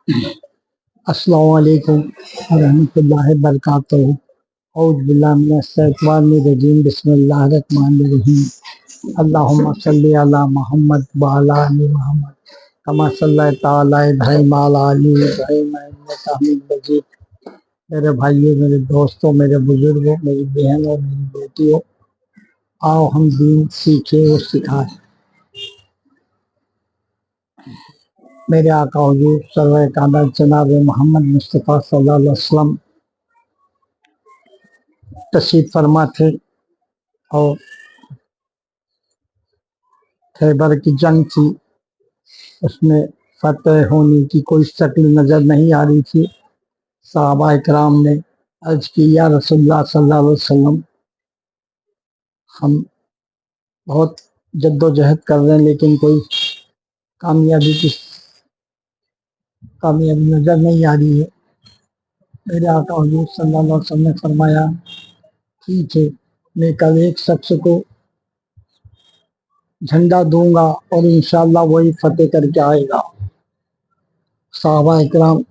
السلام علیکم ورحمۃ اللہ وبرکاتہ۔ اعوذ باللہ من الشیطان الرجیم، بسم اللہ الرحمن الرحیم۔ اللہم صلی علی محمد وعلی آل محمد کما صلیت علی ابراہیم وعلی آل ابراہیم انک حمید مجید۔ میرے بھائیوں، میرے دوستوں، میرے بزرگوں، میری بہنوں، میری بیٹیوں، آؤ ہم دین سیکھیں اور سکھائیں۔ میرے آقا حضور سرور کعبہ جناب محمد مصطفیٰ صلی اللہ علیہ وسلم تشریف فرما تھے اور خیبر کی جنگ تھی، اس میں فتح ہونے کی کوئی شکل نظر نہیں آ رہی تھی۔ صحابہ اکرام نے عرض کی، یا رسول اللہ صلی اللہ علیہ وسلم، ہم بہت جد و جہد کر رہے ہیں لیکن کوئی کامیابی نظر نہیں آ رہی ہے۔ میرے آقا حضور صلی اللہ علیہ وسلم نے فرمایا، ٹھیک ہے، میں کل ایک شخص کو جھنڈا دوں گا اور انشاءاللہ وہی فتح کر کے آئے گا۔ صحابہ اکرام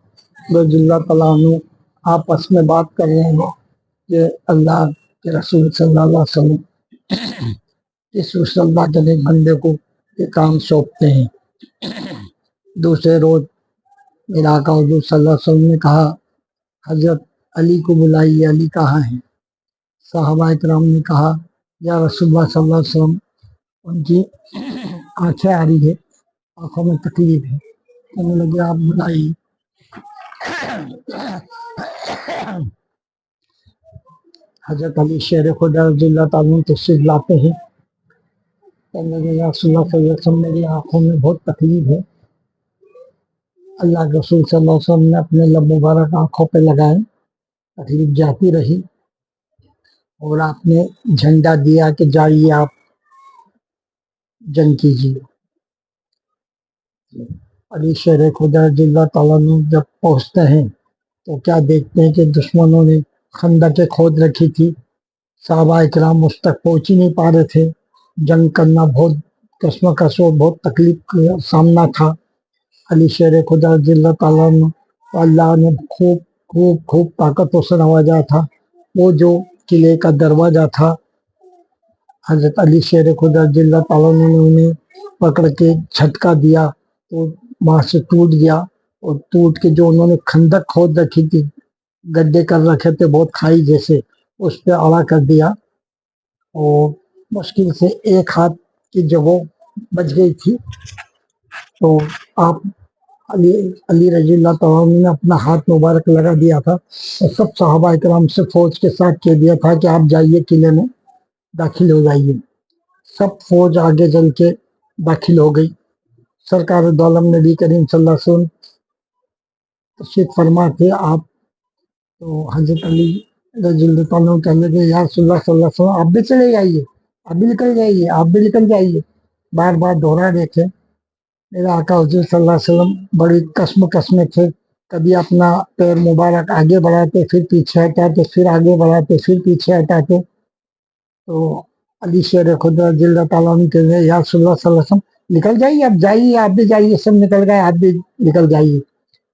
رضی اللہ تعالیٰ عنہ آپس میں بات کر رہے ہیں کہ اللہ کے رسول صلی اللہ علیہ وسلم اس رسول اللہ کے نیک بندے کو یہ کام سونپتے ہیں۔ دوسرے روز میرے آقا حضور صلی اللہ علیہ وسلم نے کہا، حضرت علی کو بلائیے، علی کہاں ہے؟ صحابہ اکرام نے کہا، یا رسول اللہ صلی اللہ علیہ وسلم، ان کی آنکھیں آ رہی ہے، آنکھوں میں تکلیف ہے۔ کہنے لگے، آپ بلائیے۔ حضرت علی شیر خدا رضی اللہ تعالیٰ عنہ تشریف لاتے ہیں۔ کہنے لگے، یا رسول اللہ صلی اللہ علیہ وسلم، میری آنکھوں میں بہت تکلیف ہے۔ اللہ کے رسول صلی اللہ علیہ وسلم نے اپنے لب مبارک آنکھوں پہ لگائے، تکلیف جاتی رہی، اور آپ نے جھنڈا دیا کہ جائیے آپ جنگ کیجیے۔ علی شیر خدا رضی اللہ تعالیٰ عنہ جب پہنچتے ہیں تو کیا دیکھتے ہیں کہ دشمنوں نے خندقیں کھود رکھی تھی۔ صحابہ اکرام اس تک پہنچ ہی نہیں پا رہے تھے۔ جنگ کرنا بہت کشمکش اور بہت تکلیف کا سامنا تھا۔ علی شیر خدا رضی اللہ تعالیٰ عنہ کو اللہ نے خوب طاقتوں سے نوازا تھا۔ وہ جو قلعے کا دروازہ تھا، حضرت علی شیر خدا رضی اللہ تعالیٰ عنہ نے انہیں پکڑ کے جھٹکا دیا تو وہاں سے ٹوٹ گیا، اور ٹوٹ کے جو انہوں نے خندق کھود رکھی تھی، گڈھے کر رکھے تھے بہت کھائی جیسے، اس پہ اڑا کر دیا، اور مشکل سے ایک ہاتھ کی جگہ بچ گئی تھی۔ تو آپ علی رضی اللہ تعالیٰ عنہ نے اپنا ہاتھ مبارک لگا دیا تھا اور سب صحابہ اکرام سے فوج کے ساتھ کہہ دیا تھا کہ آپ جائیے قلعے میں داخل ہو جائیے۔ سب فوج آگے چل کے داخل ہو گئی۔ سرکار دو عالم نبی کریم صلی اللہ علیہ وسلم تشریف فرما تھے۔ آپ تو حضرت علی رضی اللہ تعالیٰ عنہ کہنے لگے، یا رسول اللہ صلی اللہ علیہ وسلم، آپ بھی چلے جائیے، آپ بھی نکل جائیے، آپ بھی نکل جائیے۔ بار بار دوہرا رہے تھے۔ میرے آقا حضور صلی اللہ علیہ وسلم بڑی کشمکش میں تھے، کبھی اپنا پیر مبارک آگے بڑھاتے، پھر پیچھے ہٹاتے، پھر آگے بڑھاتے، پھر پیچھے ہٹاتے۔ تو علی شیر خدا رضی اللہ تعالیٰ عنہ کہتے ہیں، یا رسول اللہ صلی اللہ علیہ وسلم، نکل جائیے، آپ جائیے، آپ بھی جائیے، سب نکل گئے، آپ بھی نکل جائیے۔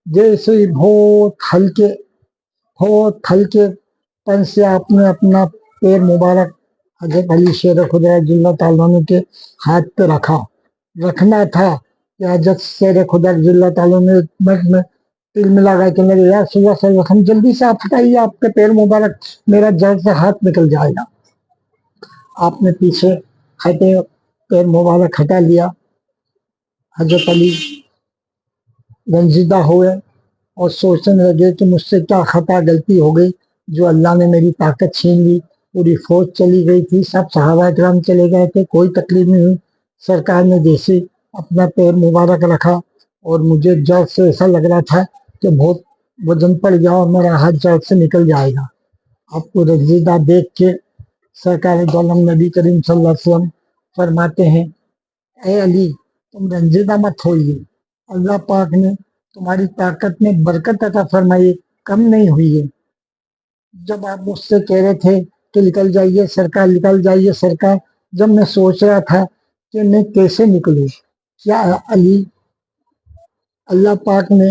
جیسے بہت ہلکے پن سے آپ نے اپنا پیر مبارک حضرت علی شیر خدا رضی اللہ تعالیٰ عنہ کے ہاتھ پہ رکھنا تھا کہ حضرت شیر خدا رضی اللہ تعالیٰ عنہ میں تل ملا گئے کہ میرے یا رسول اللہ صلی اللہ علیہ وسلم، جلدی سے آپ ہٹائیے آپ کے پیر مبارک، میرا جڑ سے ہاتھ نکل جائے گا۔ آپ نے پیچھے ہٹے، پیر مبارک ہٹا لیا۔ حضرت علی رنجیدہ ہوئے اور سوچنے لگے کہ مجھ سے کیا خطا غلطی ہو گئی جو اللہ نے میری طاقت چھین لی۔ پوری فوج چلی گئی تھی، سب صحابہ اکرام چلے گئے تھے، کوئی تکلیف نہیں ہوئی۔ سرکار نے جیسے اپنا پیر مبارک رکھا اور مجھے جڑ سے ایسا لگ رہا تھا کہ بہت وزن پڑ گیا اور میرا ہاتھ جڑ سے نکل جائے گا۔ آپ کو رنجیدہ دیکھ کے سرکار دو عالم نبی کریم صلی اللہ علیہ وسلم فرماتے ہیں، اے علی، تم رنجیدہ مت ہوئیے، اللہ پاک نے تمہاری طاقت میں برکت عطا فرمائی، کم نہیں ہوئی ہے۔ جب آپ مجھ سے کہہ رہے تھے کہ نکل جائیے سرکار، نکل جائیے سرکار، جب میں سوچ رہا تھا کہ میں کیسے نکلوں، کیا علی، اللہ پاک نے